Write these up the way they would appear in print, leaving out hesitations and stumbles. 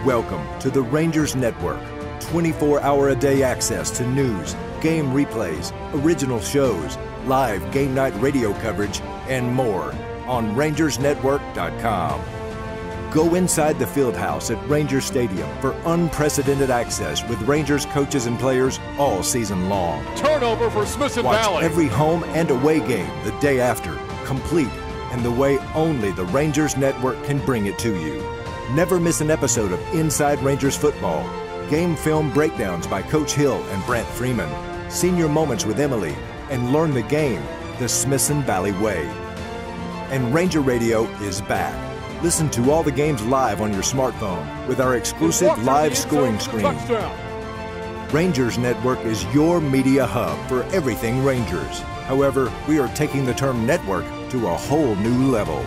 Welcome to the Rangers Network. 24-hour-a-day access to news, game replays, original shows, live game night radio coverage, and more on rangersnetwork.com. Go inside the fieldhouse at Rangers Stadium for unprecedented access with Rangers coaches and players all season long. Turnover for Smithson Watch Valley. every home and away game the day after, complete, and the way only the Rangers Network can bring it to you. Never miss an episode of Inside Rangers Football. Game film breakdowns by Coach Hill and Brent Freeman. Senior moments with Emily. And learn the game the Smithson Valley way. And Ranger Radio is back. Listen to all the games live on your smartphone with our exclusive live scoring screen. Rangers Network is your media hub for everything Rangers. However, we are taking the term network to a whole new level.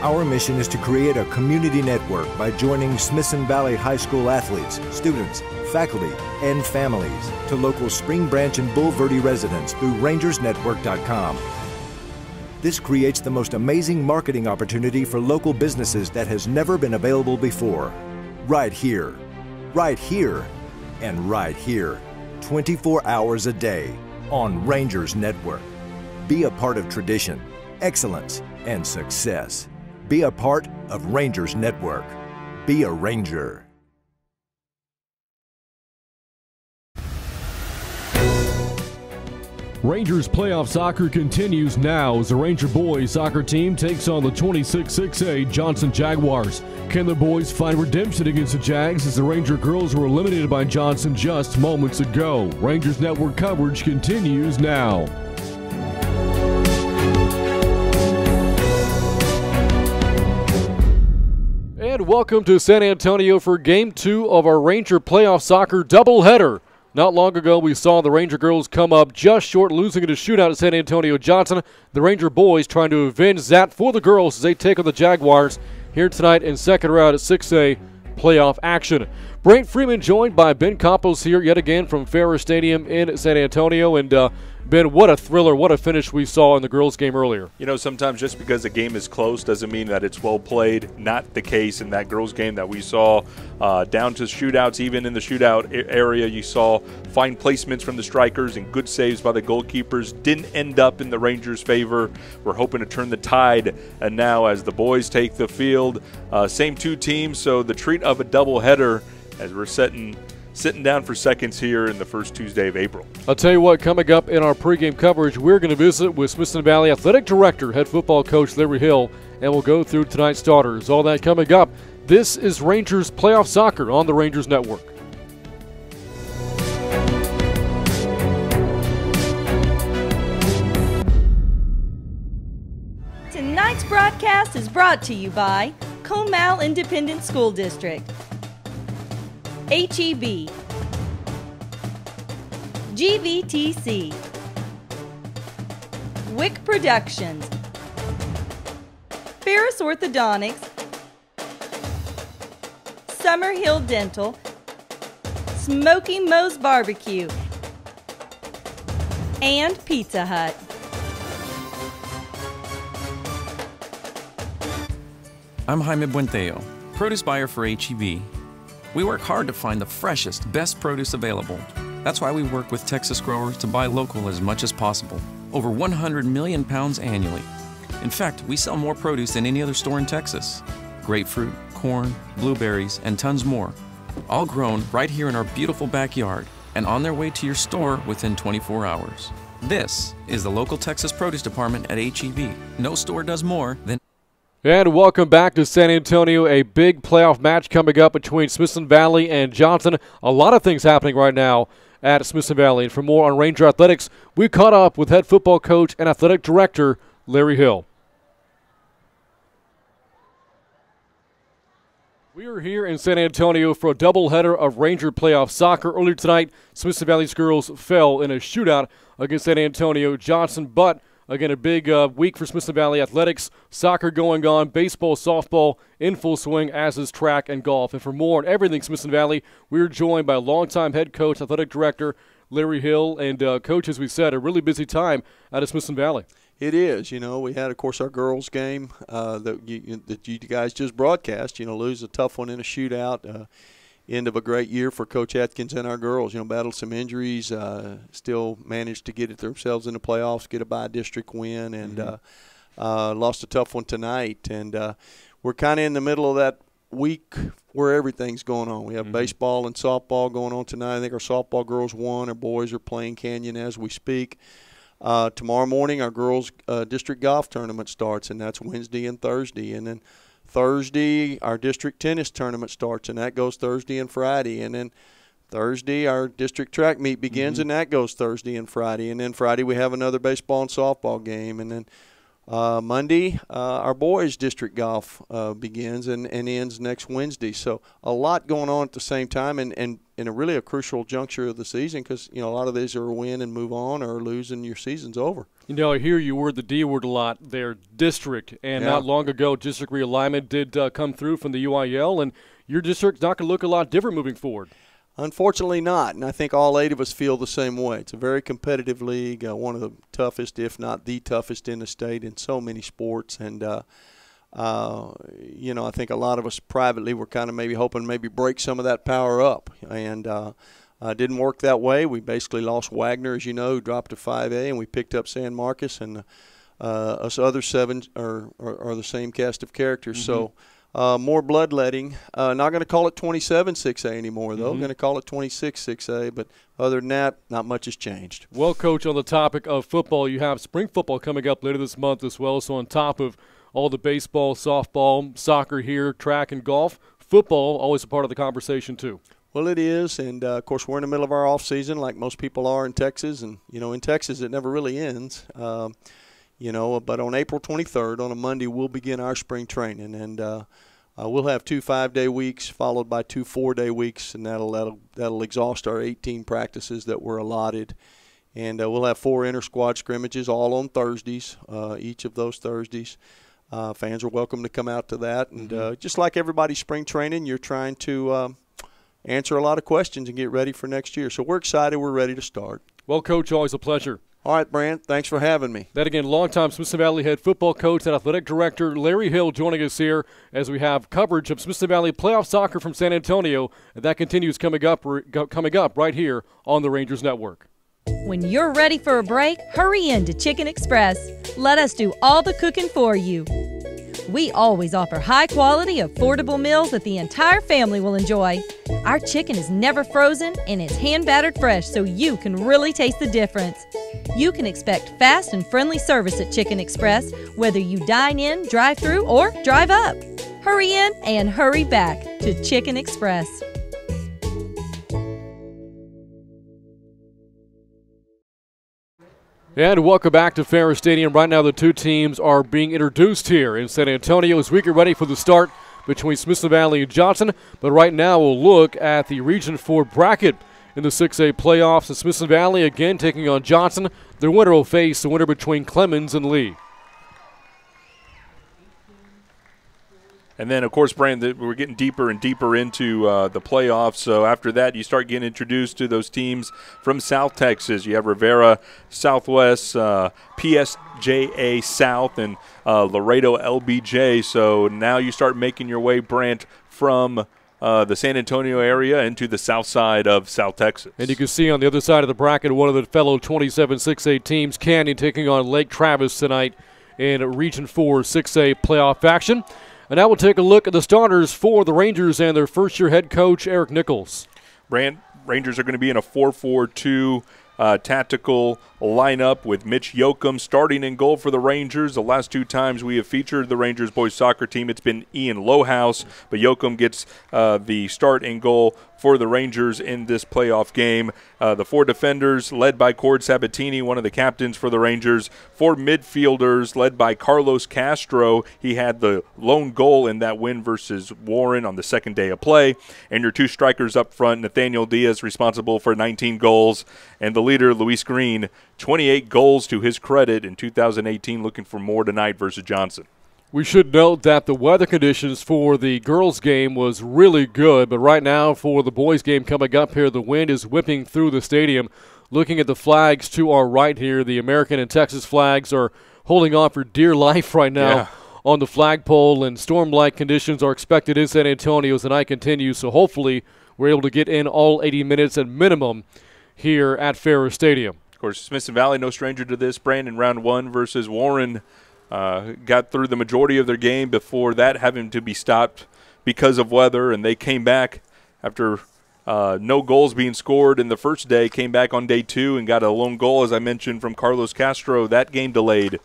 Our mission is to create a community network by joining Smithson Valley High School athletes, students, faculty, and families to local Spring Branch and Bulverde residents through rangersnetwork.com. This creates the most amazing marketing opportunity for local businesses that has never been available before. Right here, and right here, 24 hours a day on Rangers Network. Be a part of tradition, excellence, and success. Be a part of Rangers Network. Be a Ranger. Rangers playoff soccer continues now as the Ranger boys soccer team takes on the 26-6A Johnson Jaguars. Can the boys find redemption against the Jags as the Ranger girls were eliminated by Johnson just moments ago? Rangers Network coverage continues now. And welcome to San Antonio for Game 2 of our Ranger playoff soccer doubleheader. Not long ago, we saw the Ranger girls come up just short, losing in a shootout at San Antonio Johnson. The Ranger boys trying to avenge that for the girls as they take on the Jaguars here tonight in second round at 6A playoff action. Brent Freeman joined by Ben Campos here yet again from Ferris Stadium in San Antonio. And Ben, what a thriller, what a finish we saw in the girls' game earlier. You know, sometimes just because a game is close doesn't mean that it's well played. Not the case in that girls' game that we saw down to shootouts. Even in the shootout area, you saw fine placements from the strikers and good saves by the goalkeepers. Didn't end up in the Rangers' favor. We're hoping to turn the tide. And now as the boys take the field, same two teams, so the treat of a doubleheader as we're sitting down for seconds here in the first Tuesday of April. I'll tell you what, coming up in our pregame coverage, we're going to visit with Smithson Valley Athletic Director, head football coach Larry Hill, and we'll go through tonight's starters. All that coming up. This is Rangers Playoff Soccer on the Rangers Network. Tonight's broadcast is brought to you by Comal Independent School District, HEB, GVTC, Wick Productions, Ferris Orthodontics, Summerhill Dental, Smoky Moe's Barbecue, and Pizza Hut. I'm Jaime Buenteo, produce buyer for HEB. We work hard to find the freshest, best produce available. That's why we work with Texas growers to buy local as much as possible. Over 100 million pounds annually. In fact, we sell more produce than any other store in Texas. Grapefruit, corn, blueberries, and tons more. All grown right here in our beautiful backyard and on their way to your store within 24 hours. This is the local Texas Produce Department at HEB. No store does more than... And welcome back to San Antonio. A big playoff match coming up between Smithson Valley and Johnson. A lot of things happening right now at Smithson Valley. And for more on Ranger Athletics, we caught up with head football coach and athletic director Larry Hill. We are here in San Antonio for a doubleheader of Ranger playoff soccer. Earlier tonight, Smithson Valley's girls fell in a shootout against San Antonio Johnson, but again, a big week for Smithson Valley athletics. Soccer going on, baseball, softball in full swing, as is track and golf. And for more on everything Smithson Valley, we're joined by longtime head coach, athletic director Larry Hill. And, Coach, as we said, a really busy time out of Smithson Valley. It is. We had, of course, our girls' game that you guys just broadcast. Lose a tough one in a shootout. End of a great year for Coach Atkins and our girls. Battled some injuries, still managed to get it themselves in the playoffs, get a by-district win, and lost a tough one tonight. And we're kind of in the middle of that week where everything's going on. We have baseball and softball going on tonight. I think our softball girls won. Our boys are playing Canyon as we speak. Tomorrow morning, our girls' district golf tournament starts, and that's Wednesday and Thursday. And then Thursday, our district tennis tournament starts, and that goes Thursday and Friday. And then Thursday, our district track meet begins, and that goes Thursday and Friday. And then Friday, we have another baseball and softball game. And then Monday, our boys' district golf begins and ends next Wednesday. So a lot going on at the same time, and in a really a crucial juncture of the season, because a lot of these are win and move on, or lose and your season's over. I hear you word the D word a lot there, district, and not long ago, district realignment did come through from the UIL, and your district's not going to look a lot different moving forward. Unfortunately not, and I think all 8 of us feel the same way. It's a very competitive league, one of the toughest, if not the toughest in the state in so many sports. And, I think a lot of us privately were kind of maybe hoping maybe break some of that power up. And didn't work that way. We basically lost Wagner, as you know, who dropped to 5A, and we picked up San Marcos, and us other 7 are the same cast of characters. So more bloodletting. Not going to call it 27-6A anymore, though. Going to call it 26-6A. But other than that, not much has changed. Well, Coach, on the topic of football, you have spring football coming up later this month as well. So on top of all the baseball, softball, soccer here, track and golf, football always a part of the conversation too. Well, it is, and, of course, we're in the middle of our off season like most people are in Texas. And, in Texas it never really ends. But on April 23rd, on a Monday, we'll begin our spring training. And we'll have 2 5-day weeks followed by 2 4-day weeks, and that'll exhaust our 18 practices that were allotted. And we'll have 4 inter-squad scrimmages all on Thursdays, each of those Thursdays. Fans are welcome to come out to that. And just like everybody's spring training, you're trying to answer a lot of questions and get ready for next year. So we're excited. We're ready to start. Well, Coach, always a pleasure. All right, Brant, thanks for having me. That again, longtime Smithson Valley head football coach and athletic director Larry Hill joining us here as we have coverage of Smithson Valley playoff soccer from San Antonio. And that continues coming up right here on the Rangers Network. When you're ready for a break, hurry in to Chicken Express. Let us do all the cooking for you. We always offer high-quality, affordable meals that the entire family will enjoy. Our chicken is never frozen and is hand-battered fresh, so you can really taste the difference. You can expect fast and friendly service at Chicken Express, whether you dine in, drive through, or drive up. Hurry in and hurry back to Chicken Express. And welcome back to Ferris Stadium. Right now the two teams are being introduced here in San Antonio as we get ready for the start between Smithson Valley and Johnson. But right now we'll look at the Region 4 bracket in the 6A playoffs. And Smithson Valley again taking on Johnson. The winner will face the winner between Clemens and Lee. And then, of course, Brandon, we're getting deeper and deeper into the playoffs. So after that, you start getting introduced to those teams from South Texas. You have Rivera Southwest, PSJA South, and Laredo LBJ. So now you start making your way, Brant, from the San Antonio area into the south side of South Texas. And you can see on the other side of the bracket one of the fellow 27-6A teams, Canyon, taking on Lake Travis tonight in Region 4 6A playoff action. And now we'll take a look at the starters for the Rangers and their first-year head coach, Eric Nichols. Rangers are going to be in a 4-4-2 tactical lineup with Mitch Yoakum starting in goal for the Rangers. The last 2 times we have featured the Rangers boys soccer team, it's been Ian Lohaus, but Yoakum gets the start in goal for the Rangers in this playoff game. The 4 defenders led by Cord Sabatini, one of the captains for the Rangers. 4 midfielders led by Carlos Castro. He had the lone goal in that win versus Warren on the second day of play. And your 2 strikers up front, Nathaniel Diaz responsible for 19 goals, and the leader, Luis Green, 28 goals to his credit in 2018, looking for more tonight versus Johnson. We should note that the weather conditions for the girls' game was really good, but right now for the boys' game coming up here, the wind is whipping through the stadium. Looking at the flags to our right here, the American and Texas flags are holding on for dear life right now on the flagpole, and storm-like conditions are expected in San Antonio as the night continues, so hopefully we're able to get in all 80 minutes at minimum here at Ferris Stadium. Of course, Smithson Valley, no stranger to this. Brandon, round 1 versus Warren, got through the majority of their game before that having to be stopped because of weather, and they came back after no goals being scored in the first day, came back on day 2 and got a lone goal, as I mentioned, from Carlos Castro. That game delayed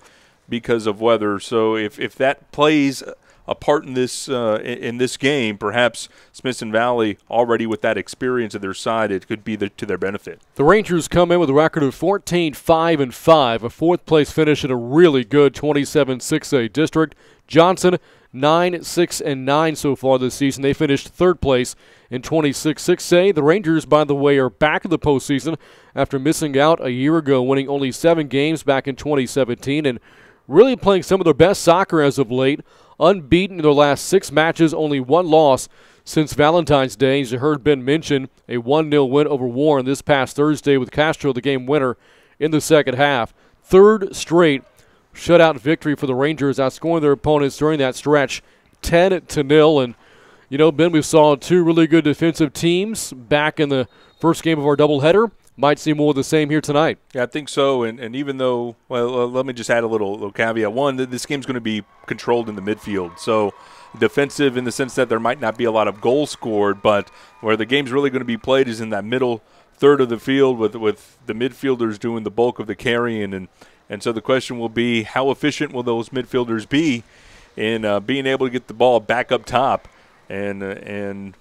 because of weather. So if that plays a part in this game, perhaps Smithson Valley, already with that experience at their side, it could be to their benefit. The Rangers come in with a record of 14-5-5, a fourth-place finish in a really good 27-6A district. Johnson, 9-6-9 so far this season. They finished third place in 26-6A. The Rangers, by the way, are back in the postseason after missing out a year ago, winning only 7 games back in 2017, and really playing some of their best soccer as of late. Unbeaten in their last 6 matches, only 1 loss since Valentine's Day. As you heard Ben mention, a 1-0 win over Warren this past Thursday with Castro the game winner in the second half. Third straight shutout victory for the Rangers, outscoring their opponents during that stretch 10-0. And, you know, Ben, we saw 2 really good defensive teams back in the first game of our doubleheader. Might see more of the same here tonight. Yeah, I think so. And even though, well, let me just add a little caveat. One, this game's going to be controlled in the midfield. So defensive in the sense that there might not be a lot of goals scored, but where the game's really going to be played is in that middle third of the field with the midfielders doing the bulk of the carrying. And so the question will be, how efficient will those midfielders be in being able to get the ball back up top? And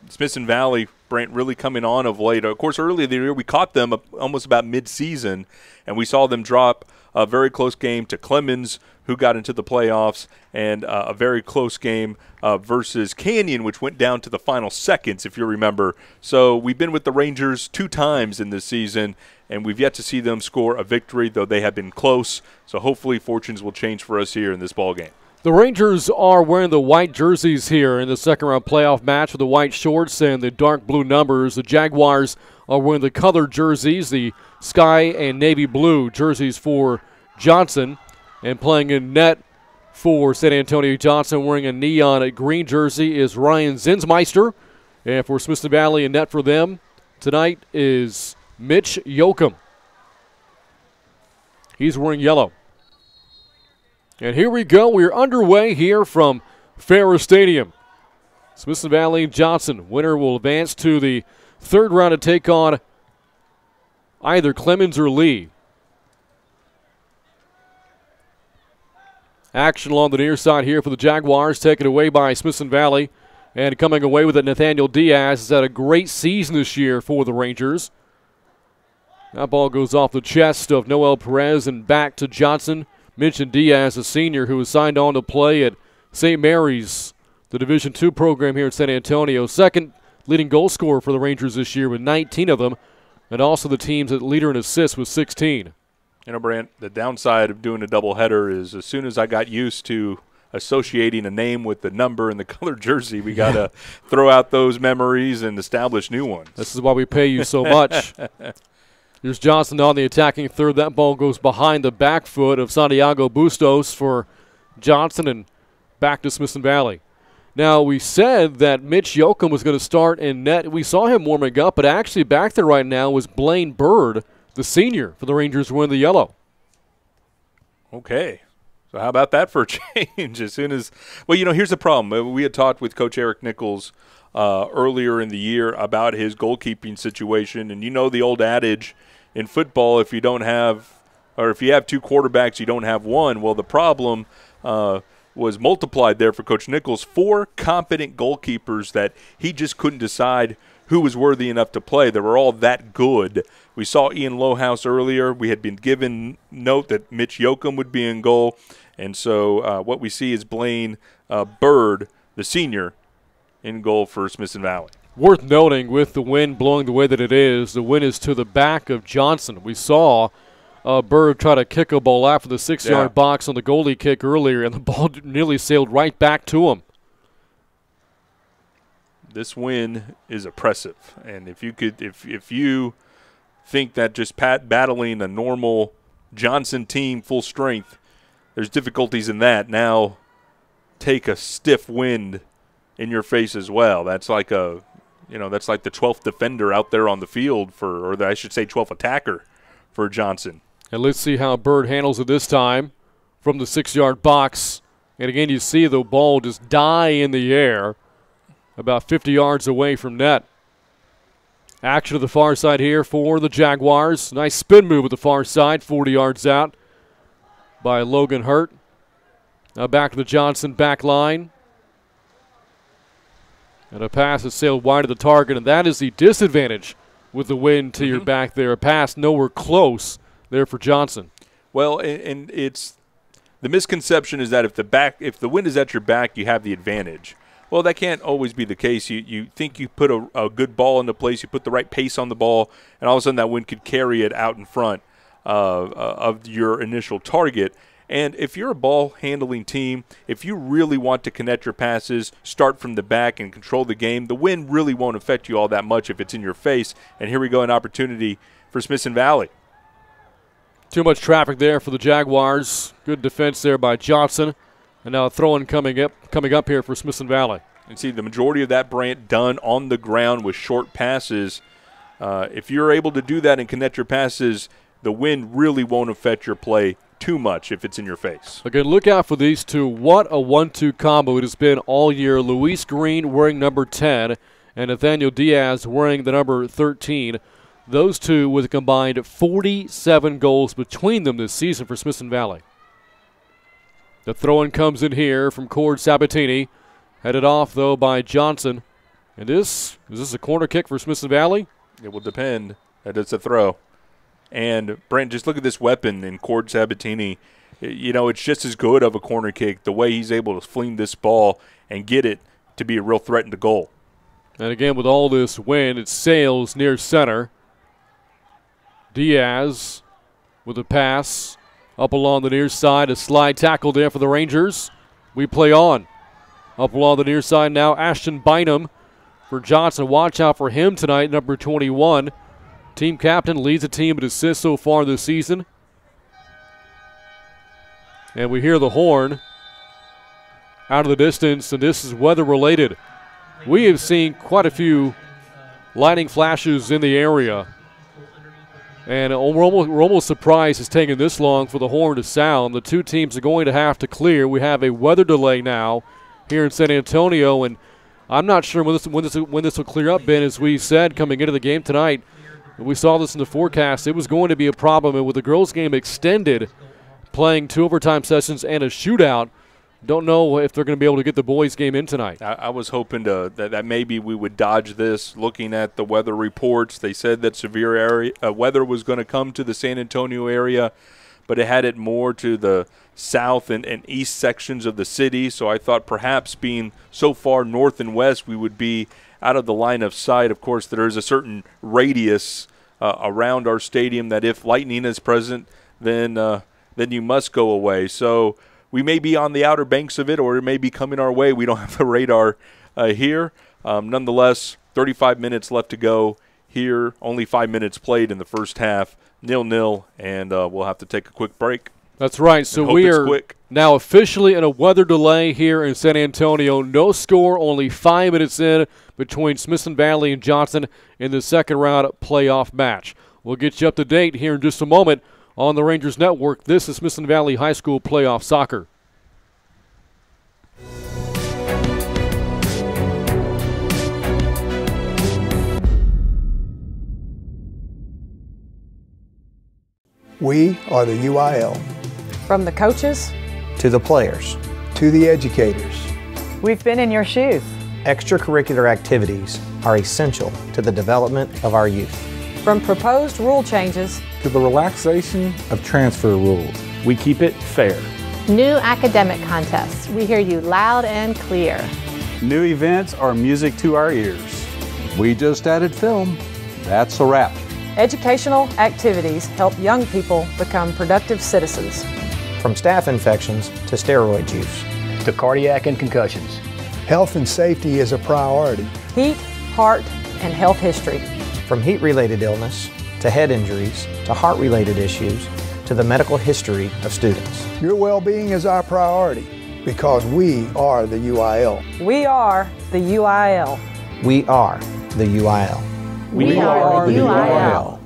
Smithson Valley, Brant, really coming on of late. Of course, earlier in the year we caught them almost about mid-season, and we saw them drop a very close game to Clemens, who got into the playoffs, and a very close game versus Canyon, which went down to the final seconds, if you remember. So we've been with the Rangers 2 times in this season, and we've yet to see them score a victory, though they have been close. So hopefully fortunes will change for us here in this ball game. The Rangers are wearing the white jerseys here in the second-round playoff match with the white shorts and the dark blue numbers. The Jaguars are wearing the colored jerseys, the sky and navy blue jerseys for Johnson. And playing in net for San Antonio Johnson, wearing a neon green jersey, is Ryan Zinsmeister. And for Smithson Valley, in net for them tonight is Mitch Yoakum. He's wearing yellow. And here we go. We're underway here from Ferris Stadium. Smithson Valley Johnson. Winner will advance to the third round to take on either Clemens or Lee. Action along the near side here for the Jaguars, taken away by Smithson Valley. And coming away with it, Nathaniel Diaz has had a great season this year for the Rangers. That ball goes off the chest of Noel Perez and back to Johnson. Mentioned Diaz, a senior who was signed on to play at St. Mary's, the Division II program here in San Antonio. Second leading goal scorer for the Rangers this year with 19 of them, and also the team's leader in assists with 16. You know, Brant, the downside of doing a doubleheader is as soon as I got used to associating a name with the number and the colored jersey, we got to throw out those memories and establish new ones. This is why we pay you so much. Here's Johnson on the attacking third. That ball goes behind the back foot of Santiago Bustos for Johnson and back to Smithson Valley. Now, we said that Mitch Yoakum was going to start in net. We saw him warming up, but actually back there right now was Blaine Bird, the senior for the Rangers, wearing the yellow. Okay. So how about that for a change? As soon as – well, you know, here's the problem. We had talked with Coach Eric Nichols earlier in the year about his goalkeeping situation, and you know the old adage – in football, if you don't have, or if you have 2 quarterbacks, you don't have one. Well, the problem was multiplied there for Coach Nichols. 4 competent goalkeepers that he just couldn't decide who was worthy enough to play. They were all that good. We saw Ian Lohaus earlier. We had been given note that Mitch Yoakum would be in goal. And so what we see is Blaine Bird, the senior, in goal for Smithson Valley. Worth noting, with the wind blowing the way that it is, the wind is to the back of Johnson. We saw Bird try to kick a ball out for the 6-yard box on the goalie kick earlier, and the ball nearly sailed right back to him. This win is oppressive, and if you think that just battling a normal Johnson team full strength, there's difficulties in that. Now take a stiff wind in your face as well. That's like a, that's like the 12th defender out there on the field or I should say 12th attacker for Johnson. And let's see how Bird handles it this time from the 6-yard box. And again, you see the ball just die in the air about 50 yards away from net. Action to the far side here for the Jaguars. Nice spin move at the far side, 40 yards out by Logan Hurt. Now back to the Johnson back line. And a pass is sailed wide of the target, and that is the disadvantage with the wind to your back there. A pass nowhere close there for Johnson. Well, and it's the misconception is that if the wind is at your back, you have the advantage. Well, that can't always be the case. You think you put a good ball into place, you put the right pace on the ball, and all of a sudden that wind could carry it out in front of your initial target. And if you're a ball-handling team, if you really want to connect your passes, start from the back and control the game, the wind really won't affect you all that much if it's in your face. And here we go, an opportunity for Smithson Valley. Too much traffic there for the Jaguars. Good defense there by Johnson. And now a throw-in coming up here for Smithson Valley. And see the majority of that, Brant, done on the ground with short passes. If you're able to do that and connect your passes, the wind really won't affect your play too much if it's in your face. Again, look out for these two. What a 1-2 combo it has been all year. Luis Green wearing number 10 and Nathaniel Diaz wearing the number 13. Those two with a combined 47 goals between them this season for Smithson Valley. The throw-in comes in here from Cord Sabatini. Headed off, though, by Johnson. And is this a corner kick for Smithson Valley? It will depend. It's a throw. And, Brent, just look at this weapon in Cord Sabatini. It's just as good of a corner kick, the way he's able to fling this ball and get it to be a real threat into goal. And, again, with all this wind, it sails near center. Diaz with a pass up along the near side. A slide tackle there for the Rangers. We play on. Up along the near side now, Ashton Bynum for Johnson. Watch out for him tonight, number 21. Team captain, leads the team in assists so far this season. And we hear the horn out of the distance, and this is weather-related. We have seen quite a few lightning flashes in the area. And we're almost surprised it's taken this long for the horn to sound. The two teams are going to have to clear. We have a weather delay now here in San Antonio, and I'm not sure when this will clear up, Ben. As we said coming into the game tonight, we saw this in the forecast. It was going to be a problem, and with the girls' game extended, playing 2 overtime sessions and a shootout, don't know if they're going to be able to get the boys' game in tonight. I was hoping that maybe we would dodge this. Looking at the weather reports, they said that severe weather was going to come to the San Antonio area, but it had it more to the south and east sections of the city. So I thought perhaps being so far north and west, we would be out of the line of sight. Of course, there is a certain radius around our stadium that if lightning is present, then you must go away. So we may be on the outer banks of it, or it may be coming our way. We don't have the radar here. Nonetheless, 35 minutes left to go here. Only 5 minutes played in the first half. 0-0, and we'll have to take a quick break. That's right. So we are now officially in a weather delay here in San Antonio. No score, only 5 minutes in between Smithson Valley and Johnson in the second round playoff match. We'll get you up to date here in just a moment on the Rangers Network. This is Smithson Valley High School Playoff Soccer. We are the UIL. From the coaches to the players to the educators. We've been in your shoes. Extracurricular activities are essential to the development of our youth. From proposed rule changes to the relaxation of transfer rules, we keep it fair. New academic contests, we hear you loud and clear. New events are music to our ears. We just added film. That's a wrap. Educational activities help young people become productive citizens. From staph infections to steroid use. To cardiac and concussions. Health and safety is a priority. Heat, heart, and health history. From heat-related illness to head injuries to heart-related issues, to the medical history of students. Your well-being is our priority because we are the UIL. We are the UIL. We are the UIL. We are the UIL.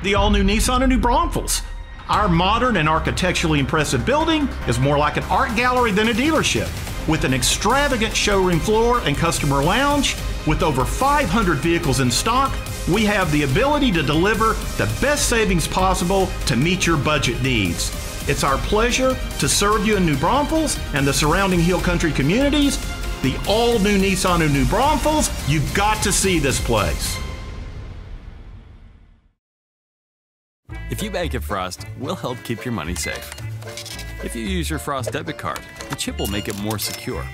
The all-new Nissan of New Braunfels. Our modern and architecturally impressive building is more like an art gallery than a dealership. With an extravagant showroom floor and customer lounge, with over 500 vehicles in stock, we have the ability to deliver the best savings possible to meet your budget needs. It's our pleasure to serve you in New Braunfels and the surrounding Hill Country communities. The all-new Nissan of New Braunfels, you've got to see this place. If you bank at Frost, we'll help keep your money safe. If you use your Frost debit card, the chip will make it more secure.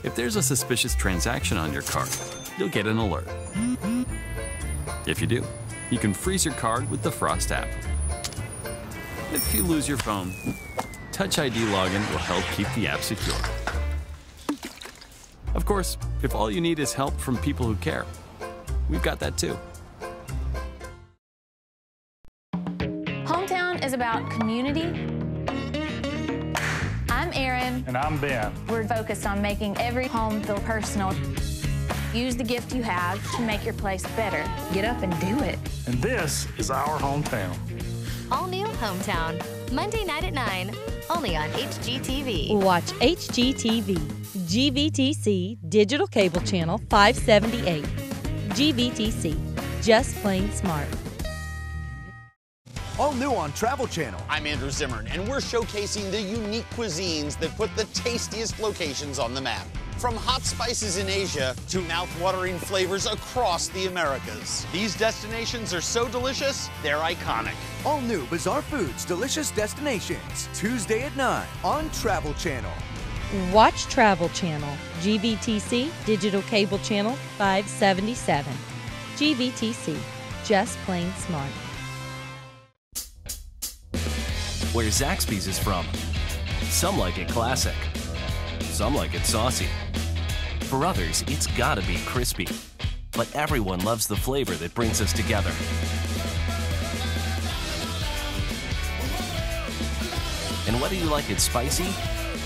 If there's a suspicious transaction on your card, you'll get an alert. If you do, you can freeze your card with the Frost app. If you lose your phone, Touch ID login will help keep the app secure. Of course, if all you need is help from people who care, we've got that too. Hometown is about community. I'm Erin. And I'm Ben. We're focused on making every home feel personal. Use the gift you have to make your place better. Get up and do it. And this is our hometown. All new Hometown, Monday night at 9, only on HGTV. Watch HGTV, GVTC, Digital Cable Channel 578. GVTC, just plain smart. All new on Travel Channel. I'm Andrew Zimmern, and we're showcasing the unique cuisines that put the tastiest locations on the map. From hot spices in Asia to mouth-watering flavors across the Americas. These destinations are so delicious, they're iconic. All new Bizarre Foods Delicious Destinations, Tuesday at 9 on Travel Channel. Watch Travel Channel, GVTC, Digital Cable Channel 577. GVTC, just plain smart. Where Zaxby's is from. Some like it classic. Some like it saucy. For others, it's gotta be crispy. But everyone loves the flavor that brings us together. And whether you like it spicy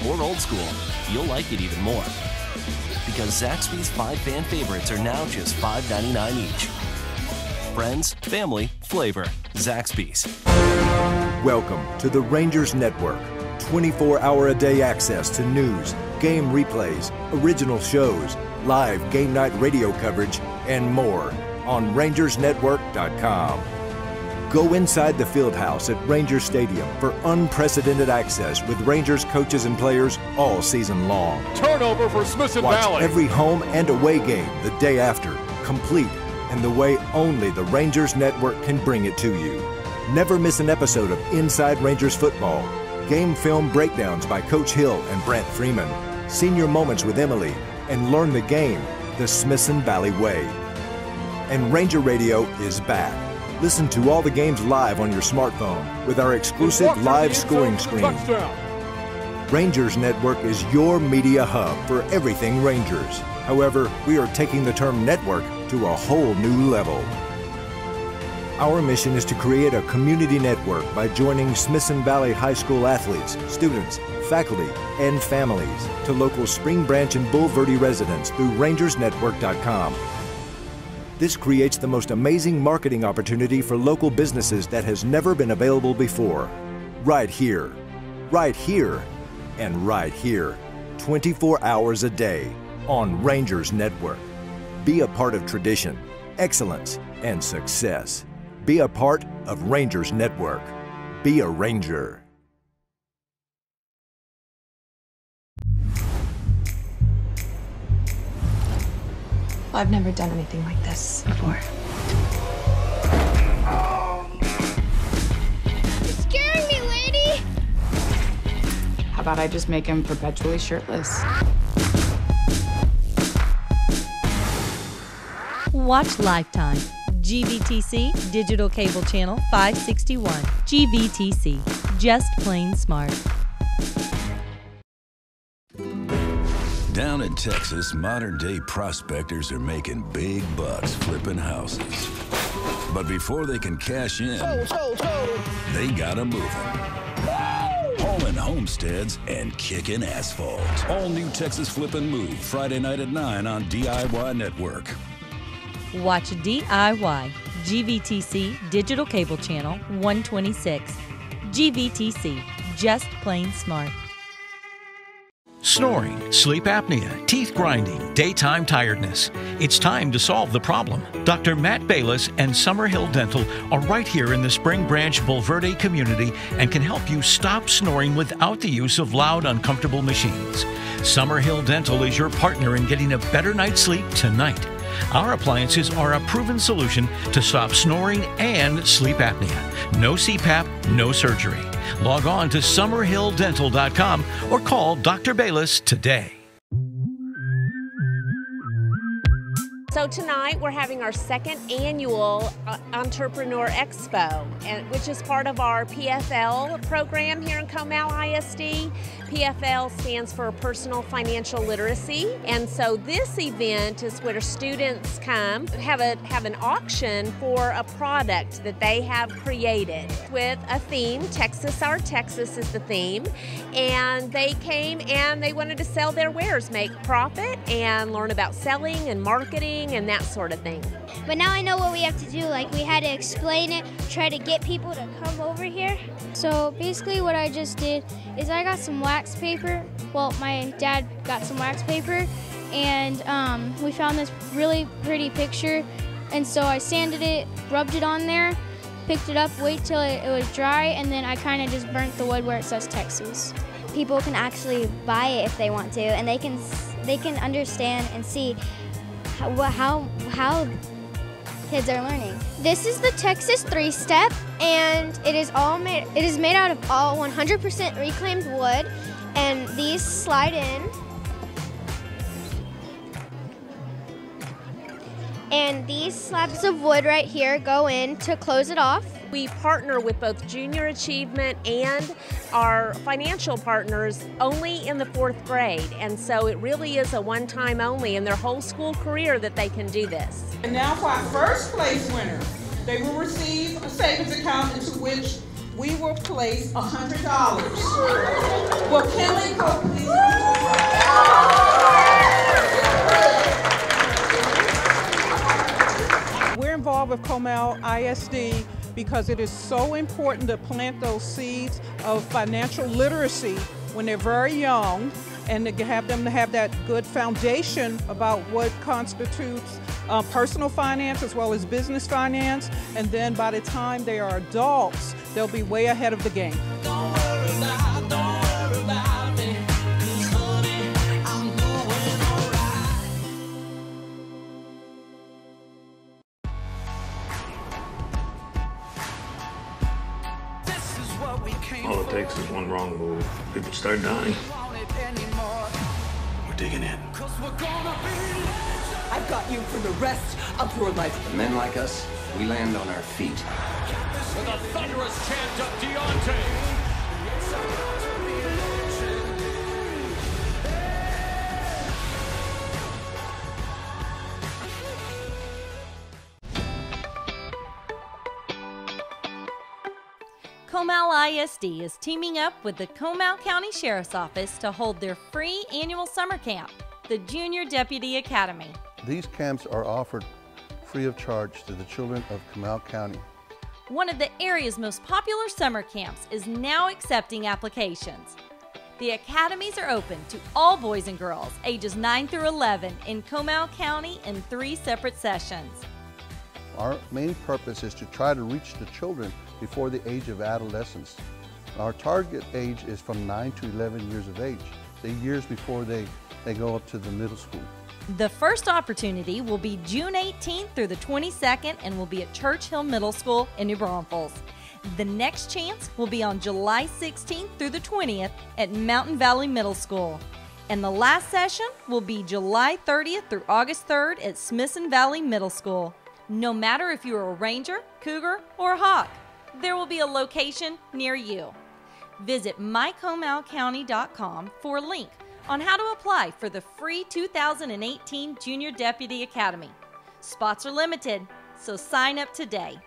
or old school, you'll like it even more. Because Zaxby's 5 fan favorites are now just $5.99 each. Friends, family, flavor. Zaxby's. Welcome to the Rangers Network. 24-hour-a-day access to news, game replays, original shows, live game night radio coverage, and more on RangersNetwork.com. Go inside the Fieldhouse at Rangers Stadium for unprecedented access with Rangers coaches and players all season long. Turnover for Smithson Watch Valley. every home and away game the day after, complete, and the way only the Rangers Network can bring it to you. Never miss an episode of Inside Rangers Football. Game film breakdowns by Coach Hill and Brent Freeman. Senior moments with Emily. And learn the game the Smithson Valley way. And Ranger Radio is back. Listen to all the games live on your smartphone with our exclusive live scoring screen. Rangers Network is your media hub for everything Rangers. However, we are taking the term network to a whole new level. Our mission is to create a community network by joining Smithson Valley High School athletes, students, faculty, and families to local Spring Branch and Bulverde residents through RangersNetwork.com. This creates the most amazing marketing opportunity for local businesses that has never been available before. Right here, and right here, 24 hours a day on Rangers Network. Be a part of tradition, excellence, and success. Be a part of Rangers Network. Be a Ranger. I've never done anything like this before. You're scaring me, lady! How about I just make him perpetually shirtless? Watch Lifetime. GVTC, Digital Cable Channel 561. GVTC, just plain smart. Down in Texas, modern-day prospectors are making big bucks flipping houses. But before they can cash in, they gotta move them. Hauling homesteads and kicking asphalt. All new Texas Flip and Move, Friday night at 9 on DIY Network. Watch DIY, GVTC Digital Cable Channel 126. GVTC, just plain smart. Snoring, sleep apnea, teeth grinding, daytime tiredness. It's time to solve the problem. Dr. Matt Bayless and Summerhill Dental are right here in the Spring Branch Bulverde community and can help you stop snoring without the use of loud, uncomfortable machines. Summerhill Dental is your partner in getting a better night's sleep tonight. Our appliances are a proven solution to stop snoring and sleep apnea. No CPAP, no surgery. Log on to summerhilldental.com or call Dr. Bayless today. So tonight we're having our second annual Entrepreneur Expo, which is part of our PFL program here in Comal ISD. PFL stands for Personal Financial Literacy, and so this event is where students come, have an auction for a product that they have created with a theme. Texas Our Texas is the theme, and they came and they wanted to sell their wares, make profit, and learn about selling and marketing and that sort of thing. But now I know what we have to do. Like, we had to explain it, try to get people to come over here. So basically what I just did is I got some wax paper. Well, my dad got some wax paper, and we found this really pretty picture. And so I sanded it, rubbed it on there, picked it up, wait till it was dry, and then I kind of just burnt the wood where it says Texas. People can actually buy it if they want to, and they can understand and see how kids are learning. This is the Texas 3-step, and it is made out of all 100% reclaimed wood, and these slide in. And these slabs of wood right here go in to close it off. We partner with both Junior Achievement and our financial partners only in the 4th grade, and so it really is a one-time only in their whole school career that they can do this. And now for our first place winner, they will receive a savings account into which we will place $100. Well, Kelly, go please. We're involved with Comal ISD because it is so important to plant those seeds of financial literacy when they're very young, and to have them to have that good foundation about what constitutes personal finance as well as business finance, and then by the time they are adults, they'll be way ahead of the game. Don't worry about me, 'cause honey, I'm doing alright. All it takes is one wrong move. People start dying. We're digging in. I've got you for the rest of your life. Men like us, we land on our feet. With a thunderous chant of Deontay. Comal ISD is teaming up with the Comal County Sheriff's Office to hold their free annual summer camp, the Junior Deputy Academy. These camps are offered free of charge to the children of Comal County. One of the area's most popular summer camps is now accepting applications. The academies are open to all boys and girls ages 9 through 11 in Comal County in 3 separate sessions. Our main purpose is to try to reach the children before the age of adolescence. Our target age is from 9 to 11 years of age, the years before they go up to the middle school. The first opportunity will be June 18th through the 22nd and will be at Churchill Middle School in New Braunfels. The next chance will be on July 16th through the 20th at Mountain Valley Middle School. And the last session will be July 30th through August 3rd at Smithson Valley Middle School. No matter if you're a Ranger, Cougar, or Hawk, there will be a location near you. Visit mycomalcounty.com for a link on how to apply for the free 2018 Junior Deputy Academy. Spots are limited, so sign up today.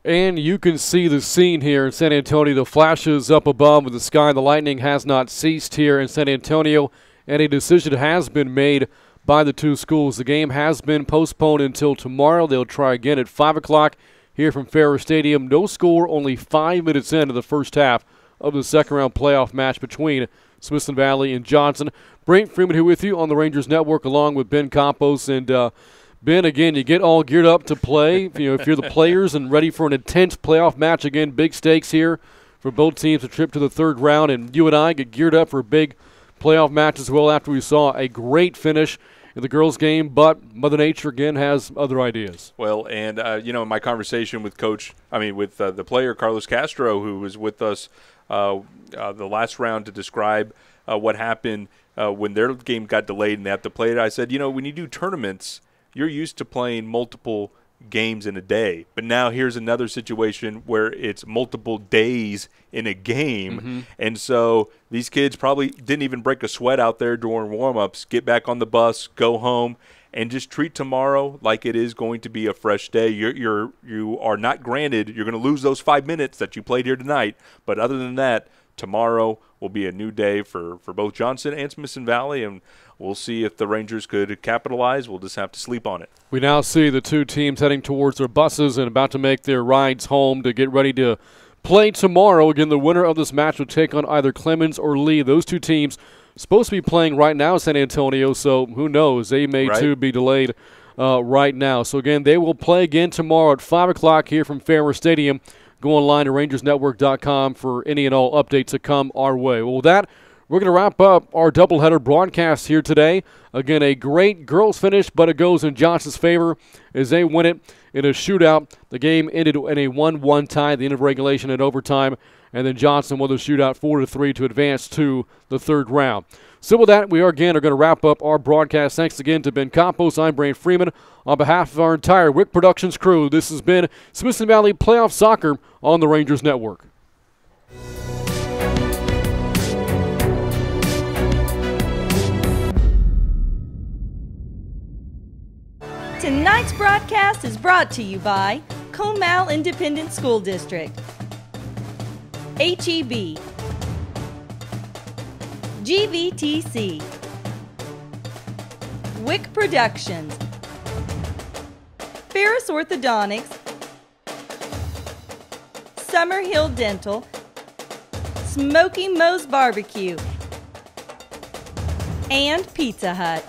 And you can see the scene here in San Antonio. The flashes up above with the sky. The lightning has not ceased here in San Antonio, and a decision has been made by the two schools. The game has been postponed until tomorrow. They'll try again at 5 o'clock here from Farrer Stadium. No score, only 5 minutes into the first half of the second-round playoff match between Smithson Valley and Johnson. Brent Freeman here with you on the Rangers Network, along with Ben Campos. And Ben, again, you get all geared up to play. If you're the players and ready for an intense playoff match, again, big stakes here for both teams, a trip to the third round. And you and I get geared up for a big playoff match as well after we saw a great finish in the girls' game. But Mother Nature, again, has other ideas. Well, and, in my conversation with the player, Carlos Castro, who was with us the last round to describe what happened when their game got delayed and they have to play it, I said, when you do tournaments, you're used to playing multiple games in a day. But now here's another situation where it's multiple days in a game. Mm-hmm. And so these kids probably didn't even break a sweat out there during warm-ups, get back on the bus, go home, and just treat tomorrow like it is going to be a fresh day. You are not granted, you're going to lose those 5 minutes that you played here tonight. But other than that, tomorrow will be a new day for both Johnson and Smithson Valley, and we'll see if the Rangers could capitalize. We'll just have to sleep on it. We now see the two teams heading towards their buses and about to make their rides home to get ready to play tomorrow. Again, the winner of this match will take on either Clemens or Lee. Those two teams supposed to be playing right now in San Antonio, so who knows? They may, too, be delayed right now. So, again, they will play again tomorrow at 5 o'clock here from Farrer Stadium. Go online to rangersnetwork.com for any and all updates that come our way. Well, with that, we're going to wrap up our doubleheader broadcast here today. Again, a great girls finish, but it goes in Johnson's favor as they win it in a shootout. The game ended in a 1-1 tie at the end of regulation and overtime, and then Johnson won the shootout 4-3 to advance to the third round. So with that, we are going to wrap up our broadcast. Thanks again to Ben Campos. I'm Brant Freeman. On behalf of our entire Wick Productions crew, this has been Smithson Valley Playoff Soccer on the Rangers Network. Tonight's broadcast is brought to you by Comal Independent School District, HEB, GVTC, Wick Productions, Ferris Orthodontics, Summerhill Dental, Smoky Moe's Barbecue, and Pizza Hut.